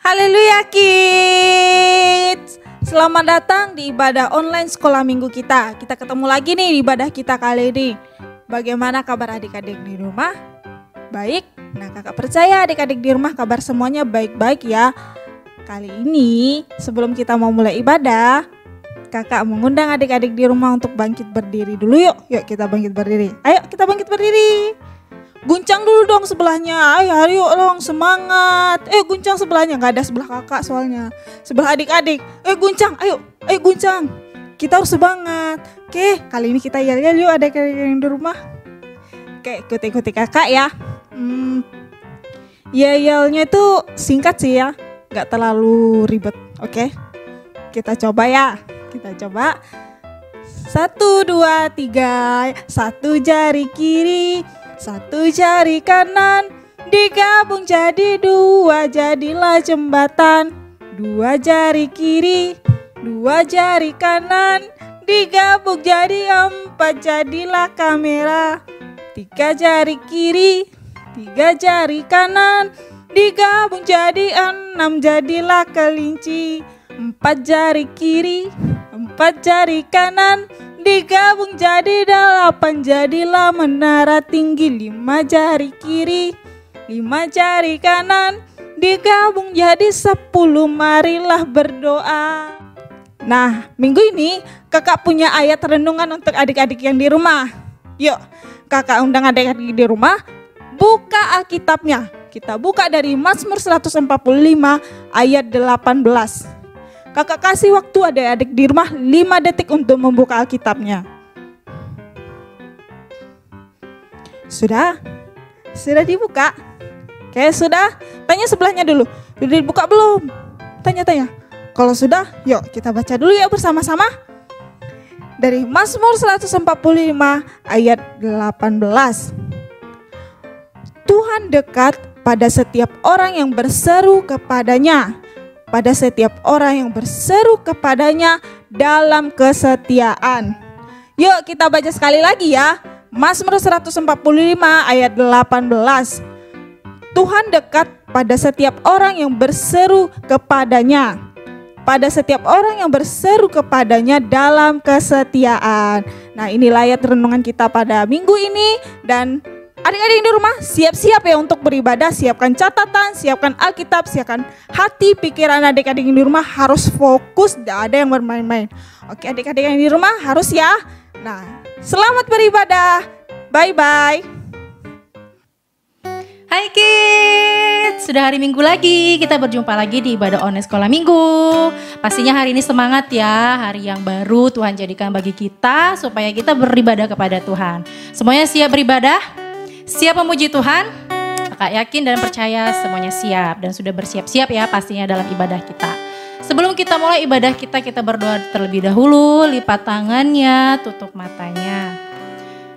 Haleluya kids. Selamat datang di ibadah online sekolah minggu kita. Kita ketemu lagi nih di ibadah kita kali ini. Bagaimana kabar adik-adik di rumah? Baik? Nah, kakak percaya adik-adik di rumah kabar semuanya baik-baik ya. Kali ini sebelum kita mau mulai ibadah, kakak mengundang adik-adik di rumah untuk bangkit berdiri dulu yuk. Yuk kita bangkit berdiri. Ayo kita bangkit berdiri. Guncang dulu dong sebelahnya. Ayo dong semangat. Guncang sebelahnya, gak ada sebelah kakak soalnya. Sebelah adik-adik. Guncang, ayo guncang. Kita harus semangat. Oke, kali ini kita yel-yel yuk adik-adik yang di rumah. Oke, ikuti kakak ya. Yel-yelnya itu singkat sih ya, gak terlalu ribet. Oke, kita coba ya. Kita coba. 1, 2, 3. Satu jari kiri, satu jari kanan, digabung jadi 2, jadilah jembatan. 2 jari kiri, 2 jari kanan, digabung jadi 4, jadilah kamera. 3 jari kiri, 3 jari kanan, digabung jadi 6, jadilah kelinci. 4 jari kiri, 4 jari kanan, digabung jadi 8, jadilah menara tinggi. 5 jari kiri, 5 jari kanan, digabung jadi 10, marilah berdoa. Nah, minggu ini kakak punya ayat renungan untuk adik-adik yang di rumah. Yuk, kakak undang adik-adik di rumah, buka Alkitabnya. Kita buka dari Mazmur 145 ayat 18. Kakak kasih waktu adik-adik di rumah 5 detik untuk membuka Alkitabnya. Sudah? Sudah dibuka? Oke, sudah? Tanya sebelahnya dulu. Sudah dibuka belum? Tanya-tanya. Kalau sudah, yuk kita baca dulu ya bersama-sama. Dari Mazmur 145 ayat 18. Tuhan dekat pada setiap orang yang berseru kepadanya. Pada setiap orang yang berseru kepadanya dalam kesetiaan. Yuk kita baca sekali lagi ya. Mazmur 145 ayat 18. Tuhan dekat pada setiap orang yang berseru kepadanya. Pada setiap orang yang berseru kepadanya dalam kesetiaan. Nah, inilah ayat renungan kita pada minggu ini. Dan adik-adik di rumah siap-siap ya untuk beribadah. Siapkan catatan, siapkan Alkitab, siapkan hati, pikiran adik-adik yang di rumah harus fokus, tidak ada yang bermain-main. Oke, adik-adik yang di rumah harus ya. Nah, selamat beribadah. Bye-bye. Hai kids, sudah hari Minggu lagi. Kita berjumpa lagi di ibadah online sekolah Minggu. Pastinya hari ini semangat ya, hari yang baru Tuhan jadikan bagi kita supaya kita beribadah kepada Tuhan. Semuanya siap beribadah? Siap memuji Tuhan? Kakak yakin dan percaya semuanya siap dan sudah bersiap-siap ya pastinya dalam ibadah kita. Sebelum kita mulai ibadah kita berdoa terlebih dahulu, lipat tangannya, tutup matanya.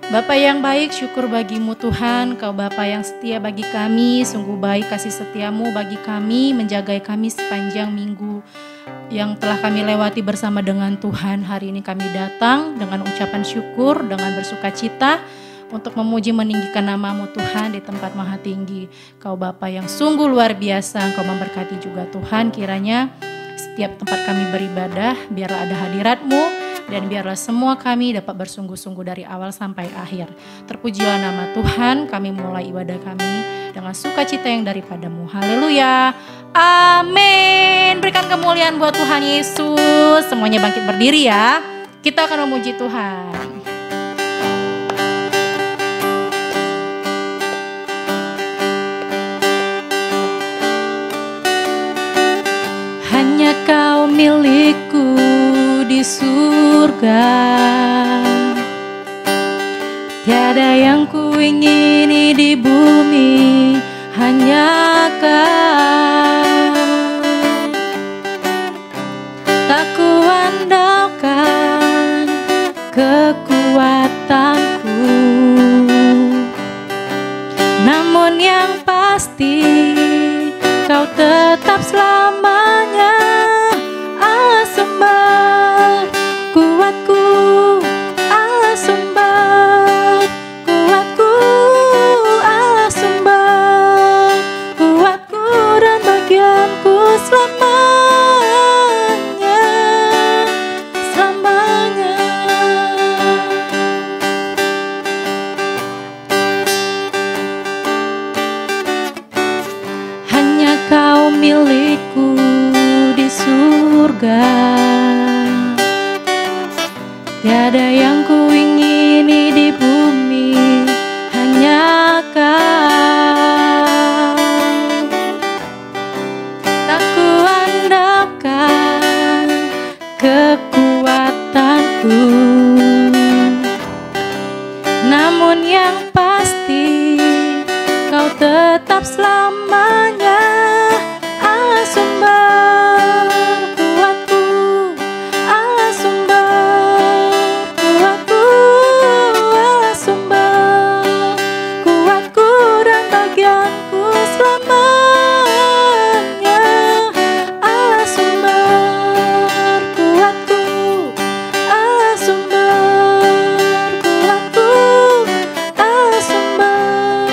Bapa yang baik, syukur bagimu Tuhan, Kau Bapa yang setia bagi kami, sungguh baik kasih setiamu bagi kami, menjaga kami sepanjang minggu yang telah kami lewati bersama dengan Tuhan. Hari ini kami datang dengan ucapan syukur, dengan bersukacita, untuk memuji meninggikan nama-Mu Tuhan di tempat maha tinggi. Kau Bapa yang sungguh luar biasa, Engkau memberkati juga Tuhan. Kiranya setiap tempat kami beribadah, biarlah ada hadirat-Mu, dan biarlah semua kami dapat bersungguh-sungguh dari awal sampai akhir. Terpujilah nama Tuhan, kami mulai ibadah kami dengan sukacita yang daripada-Mu. Haleluya, amin. Berikan kemuliaan buat Tuhan Yesus. Semuanya bangkit berdiri ya. Kita akan memuji Tuhan. Hanya Kau milikku di surga, tiada yang kuingini di bumi, hanya Kau. Tak kuandalkan kekuatanku, namun yang pasti Kau tetap selamanya Allah sumber kuatku, Allah sumber kuatku, Allah sumber kuatku dan bagianku milikku di surga. Tiada yang ku ingini di bumi, hanya Kau. Tak ku andalkan kekuatanku, namun yang pasti Kau tetap selamanya Allah sumber kuatku, Allah sumber kuatku, Allah sumber kuatku dan bagianku selamanya. Allah sumber kuatku, Allah sumber kuatku, Allah sumber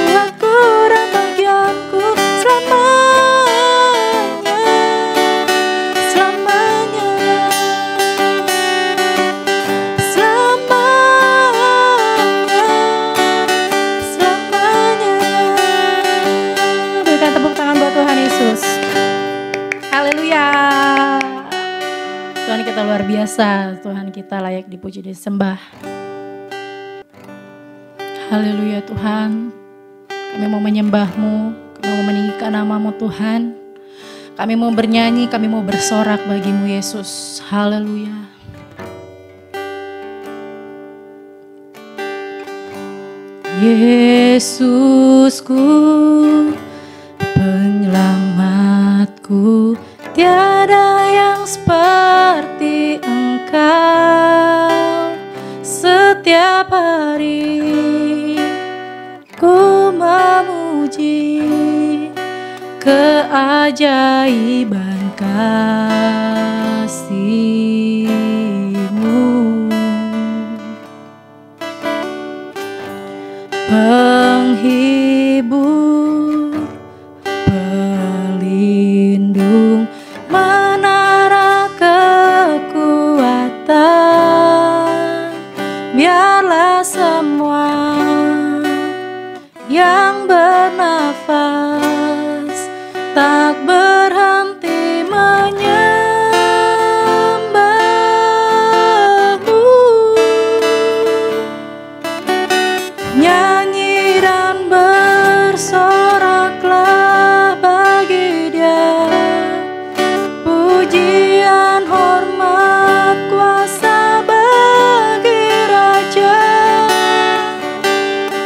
kuatku dan bagianku selamanya, selamanya, selamanya, selamanya. Berikan tepuk tangan buat Tuhan Yesus. Haleluya. Tuhan kita luar biasa, Tuhan kita layak dipuji dan disembah. Haleluya Tuhan. Kami mau menyembah-Mu, kami mau meninggikan nama-Mu Tuhan. Kami mau bernyanyi, kami mau bersorak bagi-Mu Yesus. Haleluya. Yesusku, penyelamatku, tiada yang seperti Engkau. Setiap hari ku memuji keajaiban kasih-Mu. Penghibur, pelindung, menara kekuatan, biarlah semua yang bernafas tak berhenti menyembah-Mu. Nyanyi dan bersoraklah bagi Dia, pujian, hormat, kuasa bagi Raja.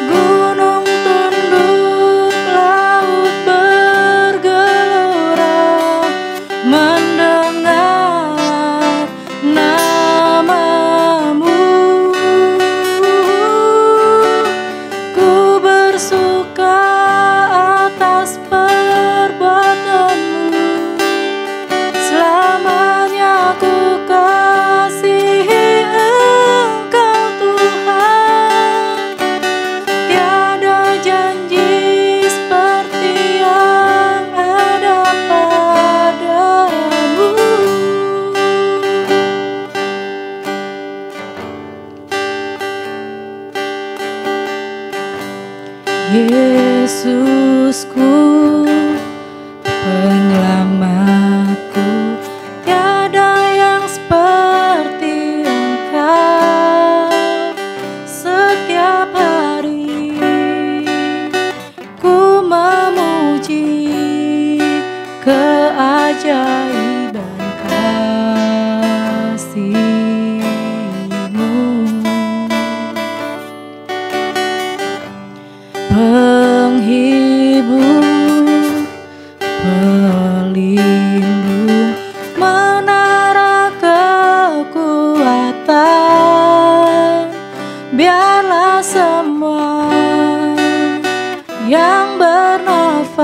Gunung tunduk, laut bergelora, mendengar nama-Mu. Ku bersuka atas perbuatan-Mu, selamanya ku kasihi Engkau Tuhan. Tiada janji seperti yang ada padamu. Yesusku, penyelamatku, tiada yang seperti Engkau. Setiap hari ku memuji keajaiban kasih-Mu. Penghibur, pelindung, menara kekuatan, biarlah semua yang bernafas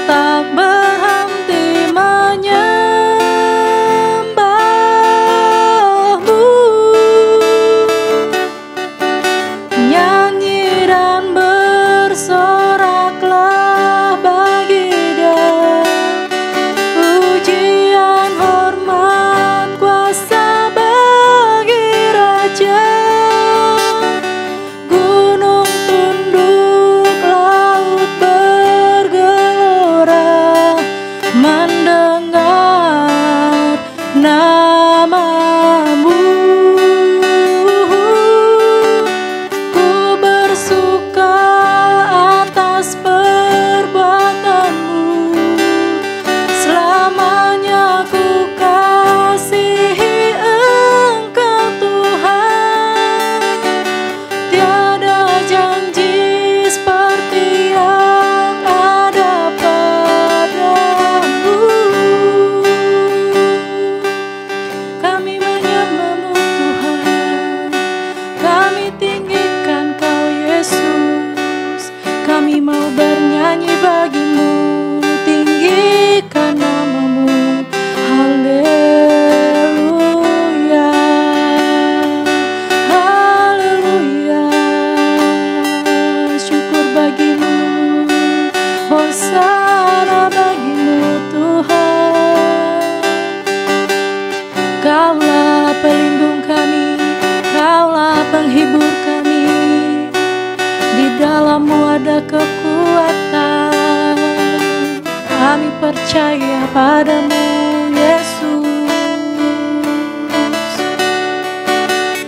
tak berhenti bernyanyi bagimu, tinggikan namamu. Haleluya, haleluya, syukur bagimu, hosana bagimu Tuhan. Kaulah pelindung kami, Kaulah penghibur kami, di dalam-Mu ada kekuatan. Kami percaya padamu, Yesus.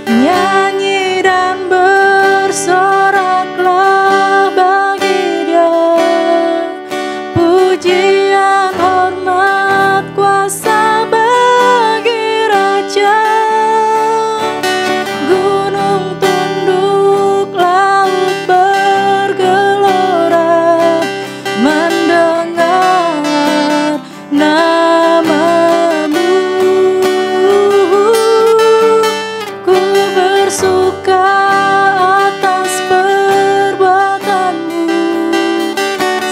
Nyanyi dan bersoraklah bagi Dia, pujian, hormat, kuasa bagi Raja. Gunung tunduk, laut bergelora, mendengar namamu. Ku bersuka atas perbuatanmu,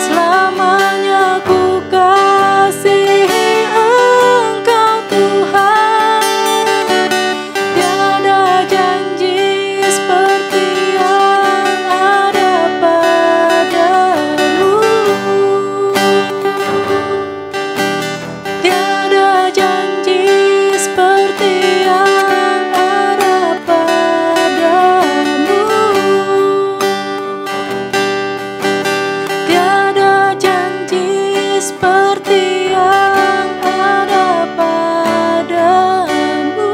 selamanya ku kasihi Engkau Tuhan. Tiada janji seperti yang ada padamu, tiada janji seperti yang ada padamu, tiada janji seperti yang ada padamu.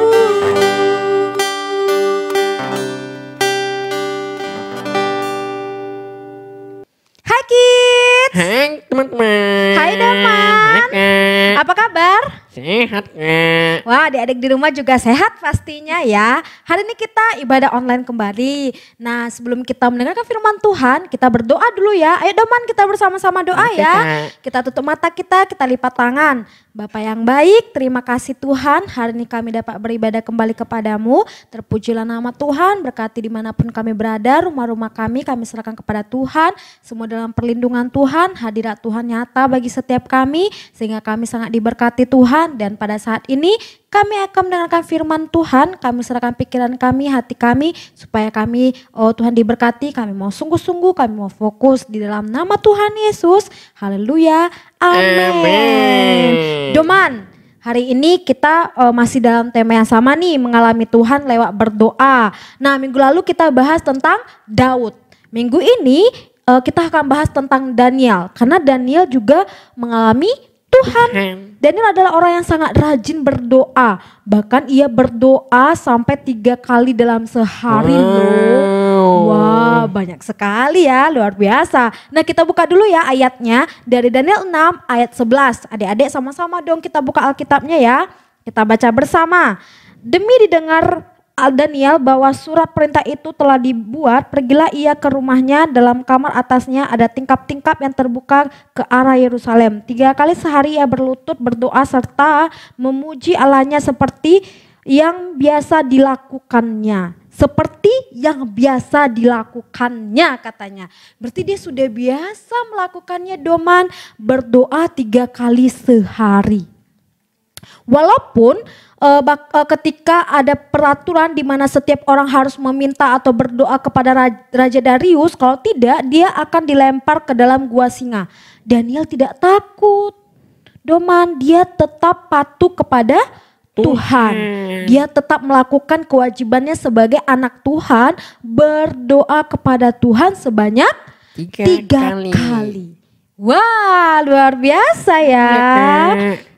Hai kids. Hai teman-teman. Hai Daman. Hai Kak. Apa kabar? Sehat Kak. Wah, adik-adik di rumah juga sehat pastinya ya. Hari ini kita ibadah online kembali. Nah, sebelum kita mendengarkan firman Tuhan, kita berdoa dulu ya. Ayo Daman, kita bersama-sama doa Oke, ya. Kak. Kita tutup mata kita lipat tangan. Bapa yang baik, terima kasih Tuhan. Hari ini kami dapat beribadah kembali kepadamu. Terpujilah nama Tuhan, berkati dimanapun kami berada, rumah-rumah kami serahkan kepada Tuhan. Semua dalam perlindungan Tuhan, hadirat Tuhan nyata bagi setiap kami. Sehingga kami sangat diberkati Tuhan. Dan pada saat ini kami akan mendengarkan firman Tuhan. Kami serahkan pikiran kami, hati kami. Supaya kami, oh Tuhan diberkati. Kami mau sungguh-sungguh, kami mau fokus di dalam nama Tuhan Yesus. Haleluya. Amin. Amin. Doman, hari ini kita masih dalam tema yang sama nih, mengalami Tuhan lewat berdoa. Nah, minggu lalu kita bahas tentang Daud. Minggu ini kita akan bahas tentang Daniel, karena Daniel juga mengalami Tuhan. Daniel adalah orang yang sangat rajin berdoa. Bahkan ia berdoa sampai 3 kali dalam sehari loh. Wah, banyak sekali ya, luar biasa. Nah, kita buka dulu ya ayatnya dari Daniel 6 ayat 11. Adik-adik sama-sama dong kita buka Alkitabnya ya. Kita baca bersama. Demi didengar Daniel bahwa surat perintah itu telah dibuat, pergilah ia ke rumahnya, dalam kamar atasnya ada tingkap-tingkap yang terbuka ke arah Yerusalem. 3 kali sehari ia berlutut berdoa serta memuji Allahnya seperti yang biasa dilakukannya. Seperti yang biasa dilakukannya katanya. Berarti dia sudah biasa melakukannya Doman, berdoa 3 kali sehari. Walaupun ketika ada peraturan di mana setiap orang harus meminta atau berdoa kepada Raja Darius, kalau tidak dia akan dilempar ke dalam gua singa. Daniel tidak takut. Doman, dia tetap patuh kepada Tuhan. Dia tetap melakukan kewajibannya sebagai anak Tuhan, berdoa kepada Tuhan sebanyak 3 kali. Wah, luar biasa ya.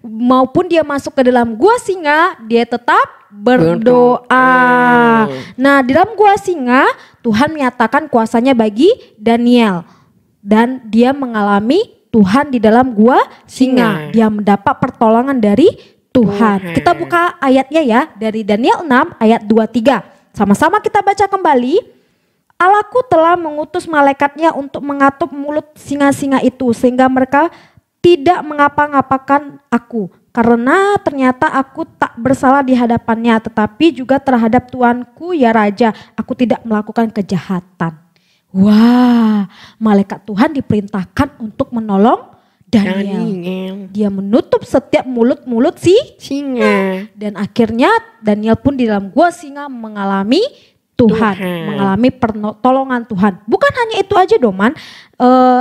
Maupun dia masuk ke dalam gua singa, dia tetap berdoa. Nah, di dalam gua singa, Tuhan menyatakan kuasanya bagi Daniel. Dan dia mengalami Tuhan di dalam gua singa. Dia mendapat pertolongan dari Tuhan. Kita buka ayatnya ya, dari Daniel 6 ayat 23. Sama-sama kita baca kembali. Allahku telah mengutus malaikatnya untuk mengatup mulut singa-singa itu sehingga mereka tidak mengapa-ngapakan aku. Karena ternyata aku tak bersalah di hadapannya, tetapi juga terhadap Tuanku ya Raja, aku tidak melakukan kejahatan. Wah, malaikat Tuhan diperintahkan untuk menolong Daniel. Dia menutup setiap mulut-mulut si Singa. dan akhirnya Daniel pun di dalam gua singa mengalami Tuhan, mengalami pertolongan Tuhan. Bukan hanya itu aja Doman,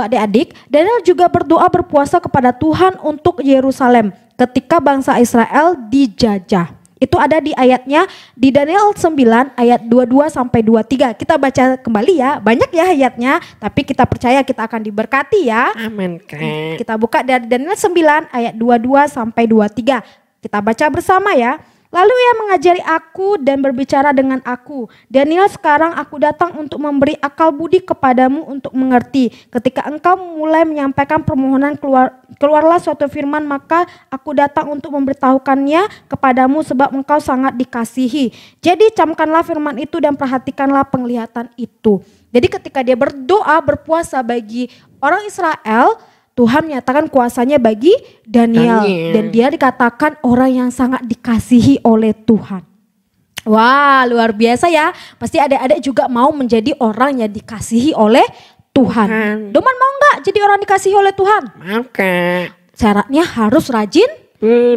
adik-adik, Daniel juga berdoa berpuasa kepada Tuhan untuk Yerusalem ketika bangsa Israel dijajah. Itu ada di ayatnya di Daniel 9 ayat 22 sampai 23. Kita baca kembali ya, banyak ya ayatnya, tapi kita percaya kita akan diberkati ya. Amin Kak. Kita buka dari Daniel 9 ayat 22 sampai 23. Kita baca bersama ya. Lalu ia mengajari aku dan berbicara dengan aku. Daniel, sekarang aku datang untuk memberi akal budi kepadamu untuk mengerti. Ketika engkau mulai menyampaikan permohonan keluarlah suatu firman, maka aku datang untuk memberitahukannya kepadamu sebab engkau sangat dikasihi. Jadi camkanlah firman itu dan perhatikanlah penglihatan itu. Jadi ketika dia berdoa berpuasa bagi orang Israel, Tuhan menyatakan kuasanya bagi Daniel. Dan dia dikatakan orang yang sangat dikasihi oleh Tuhan. Wah, luar biasa ya. Pasti adik-adik juga mau menjadi orang yang dikasihi oleh Tuhan. Doman mau nggak jadi orang dikasihi oleh Tuhan? Mau Kak. Syaratnya harus rajin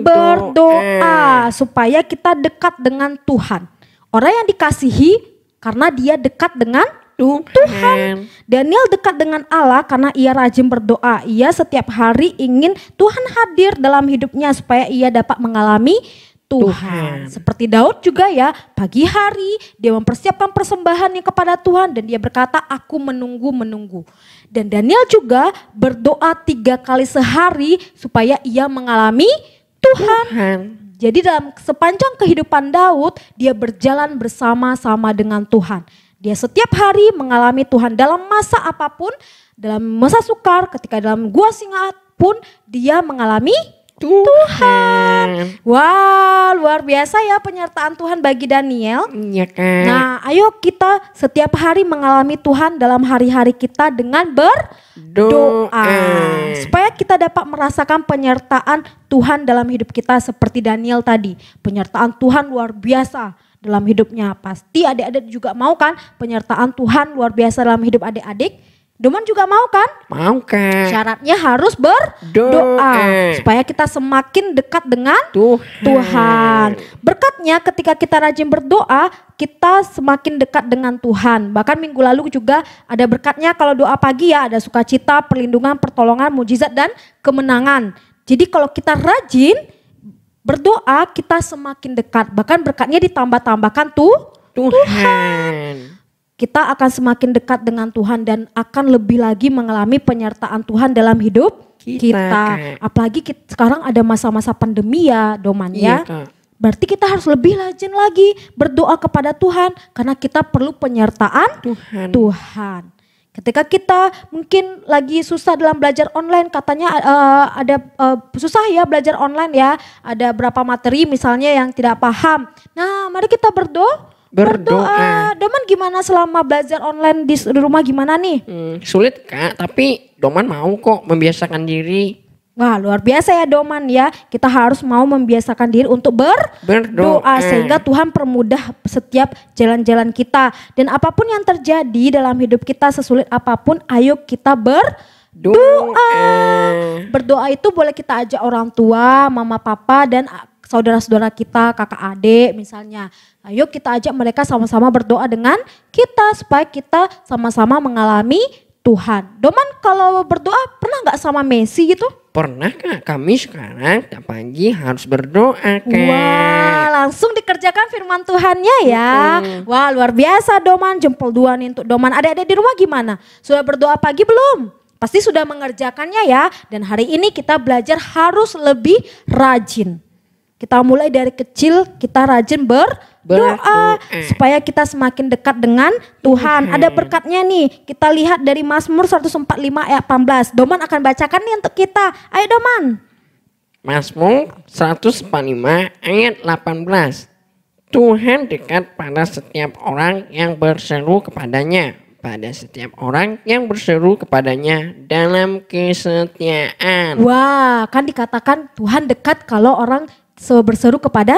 berdoa supaya kita dekat dengan Tuhan. Orang yang dikasihi karena dia dekat dengan Tuhan. Daniel dekat dengan Allah karena ia rajin berdoa. Ia setiap hari ingin Tuhan hadir dalam hidupnya supaya ia dapat mengalami Tuhan. Seperti Daud juga ya, pagi hari dia mempersiapkan persembahannya kepada Tuhan dan dia berkata, aku menunggu. Dan Daniel juga berdoa 3 kali sehari supaya ia mengalami Tuhan. Jadi dalam sepanjang kehidupan Daud, dia berjalan bersama-sama dengan Tuhan. Dia setiap hari mengalami Tuhan dalam masa apapun, dalam masa sukar, ketika dalam gua singa pun dia mengalami Tuhan. Wah, luar biasa ya penyertaan Tuhan bagi Daniel. Iya Kak. Nah, ayo kita setiap hari mengalami Tuhan dalam hari-hari kita dengan berdoa. Supaya kita dapat merasakan penyertaan Tuhan dalam hidup kita seperti Daniel tadi. Penyertaan Tuhan luar biasa dalam hidupnya. Pasti adik-adik juga mau kan penyertaan Tuhan luar biasa dalam hidup adik-adik? Doman juga mau kan? Mau Kak. Syaratnya harus berdoa supaya kita semakin dekat dengan Tuhan. Berkatnya ketika kita rajin berdoa, kita semakin dekat dengan Tuhan. Bahkan minggu lalu juga ada berkatnya kalau doa pagi ya, ada sukacita, perlindungan, pertolongan, mujizat dan kemenangan. Jadi kalau kita rajin berdoa, kita semakin dekat. Bahkan berkatnya ditambah-tambahkan Tuhan. Kita akan semakin dekat dengan Tuhan dan akan lebih lagi mengalami penyertaan Tuhan dalam hidup kita. Apalagi sekarang ada masa-masa pandemi ya, Doman ya. Berarti kita harus lebih rajin lagi berdoa kepada Tuhan karena kita perlu penyertaan Tuhan. Ketika kita mungkin lagi susah dalam belajar online, katanya ada susah ya belajar online ya, ada berapa materi misalnya yang tidak paham. Nah, mari kita berdoa. Doman gimana selama belajar online di rumah gimana nih? Sulit Kak, tapi Doman mau kok membiasakan diri. Wah, luar biasa ya Doman ya. Kita harus mau membiasakan diri untuk berdoa sehingga Tuhan permudah setiap jalan-jalan kita. Dan apapun yang terjadi dalam hidup kita, sesulit apapun, ayo kita berdoa. Berdoa itu boleh kita ajak orang tua, mama, papa dan saudara-saudara kita, kakak adik misalnya. Ayo kita ajak mereka sama-sama berdoa dengan kita supaya kita sama-sama mengalami Tuhan. Doman kalau berdoa pernah gak sama Messi gitu? Pernah Kak, kami sekarang tiap pagi harus berdoa Kak. Wah, langsung dikerjakan firman Tuhannya ya. Wah, luar biasa Doman, jempol 2 nih untuk Doman. Adik-adik di rumah gimana? Sudah berdoa pagi belum? Pasti sudah mengerjakannya ya. Dan hari ini kita belajar harus lebih rajin. Kita mulai dari kecil, kita rajin berdoa supaya kita semakin dekat dengan Tuhan. Ada berkatnya nih, kita lihat dari Mazmur 145 ayat 18. Doman akan bacakan nih untuk kita. Ayo Doman. Mazmur 145 ayat 18. Tuhan dekat pada setiap orang yang berseru kepadanya. Pada setiap orang yang berseru kepadanya dalam kesetiaan. Wah, kan dikatakan Tuhan dekat kalau orang berseru kepada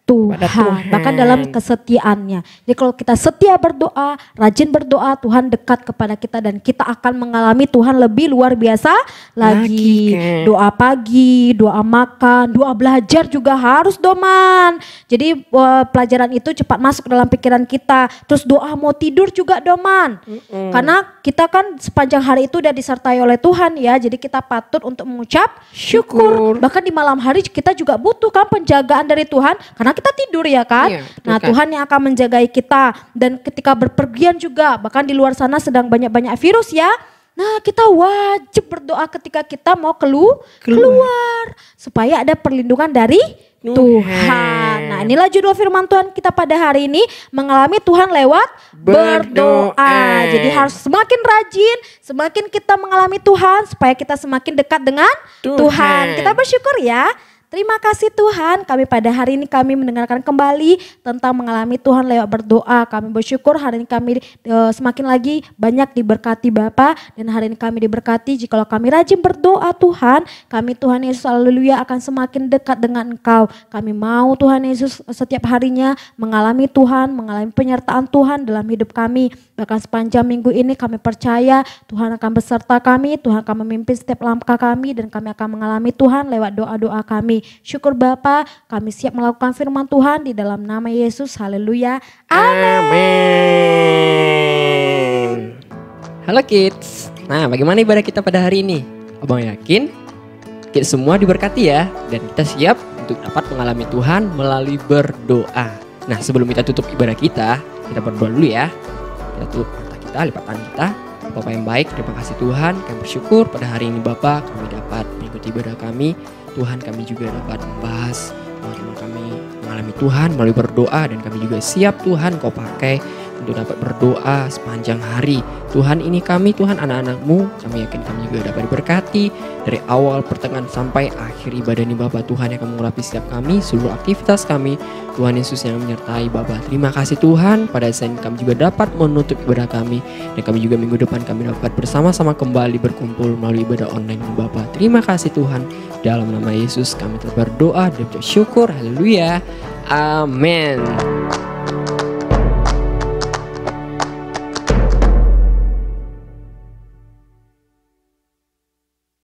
Tuhan. Bahkan dalam kesetiaannya. Jadi kalau kita setia berdoa, rajin berdoa, Tuhan dekat kepada kita dan kita akan mengalami Tuhan lebih luar biasa lagi. Doa pagi, doa makan, doa belajar juga harus doman. Jadi pelajaran itu cepat masuk dalam pikiran kita. Terus doa mau tidur juga doman. Karena kita kan sepanjang hari itu udah disertai oleh Tuhan ya. Jadi kita patut untuk mengucap syukur. Bahkan di malam hari kita juga butuh kan penjagaan dari Tuhan. Karena kita tidur ya kan. Nah Tuhan yang akan menjagai kita. Dan ketika berpergian juga. Bahkan di luar sana sedang banyak-banyak virus ya. Nah kita wajib berdoa ketika kita mau keluar. Supaya ada perlindungan dari Tuhan. Nah inilah judul firman Tuhan kita pada hari ini. Mengalami Tuhan lewat berdoa. Jadi harus semakin rajin. Semakin kita mengalami Tuhan. Supaya kita semakin dekat dengan Tuhan. Kita bersyukur ya. Terima kasih Tuhan, kami pada hari ini kami mendengarkan kembali tentang mengalami Tuhan lewat berdoa. Kami bersyukur hari ini kami semakin lagi banyak diberkati Bapa. Dan hari ini kami diberkati jikalau kami rajin berdoa Tuhan. Kami Tuhan Yesus haleluya akan semakin dekat dengan Engkau. Kami mau Tuhan Yesus setiap harinya mengalami Tuhan, mengalami penyertaan Tuhan dalam hidup kami. Bahkan sepanjang minggu ini kami percaya Tuhan akan beserta kami. Tuhan akan memimpin setiap langkah kami dan kami akan mengalami Tuhan lewat doa-doa kami. Syukur Bapa, kami siap melakukan firman Tuhan di dalam nama Yesus. Haleluya. Amin. Halo kids. Nah, bagaimana ibadah kita pada hari ini? Abang yakin kita semua diberkati ya. Dan kita siap untuk dapat mengalami Tuhan melalui berdoa. Nah, sebelum kita tutup ibadah kita berdoa dulu ya. Kita tutup mata kita, lipat tangan kita. Bapak yang baik, terima kasih Tuhan. Kami bersyukur pada hari ini Bapak kami dapat mengikuti ibadah kami. Tuhan kami juga dapat membahas bagaimana kami mengalami Tuhan melalui berdoa. Dan kami juga siap Tuhan Kau pakai untuk dapat berdoa sepanjang hari. Tuhan ini kami Tuhan anak-anak-Mu. Kami yakin kami juga dapat diberkati dari awal pertengahan sampai akhir ibadah ini Bapak. Tuhan yang akan mengurapi setiap kami, seluruh aktivitas kami. Tuhan Yesus yang menyertai Bapak. Terima kasih Tuhan, pada saat ini kami juga dapat menutup ibadah kami. Dan kami juga minggu depan kami dapat bersama-sama kembali berkumpul melalui ibadah online ini Bapak. Terima kasih Tuhan, dalam nama Yesus kami telah berdoa dan bersyukur. Haleluya. Amin.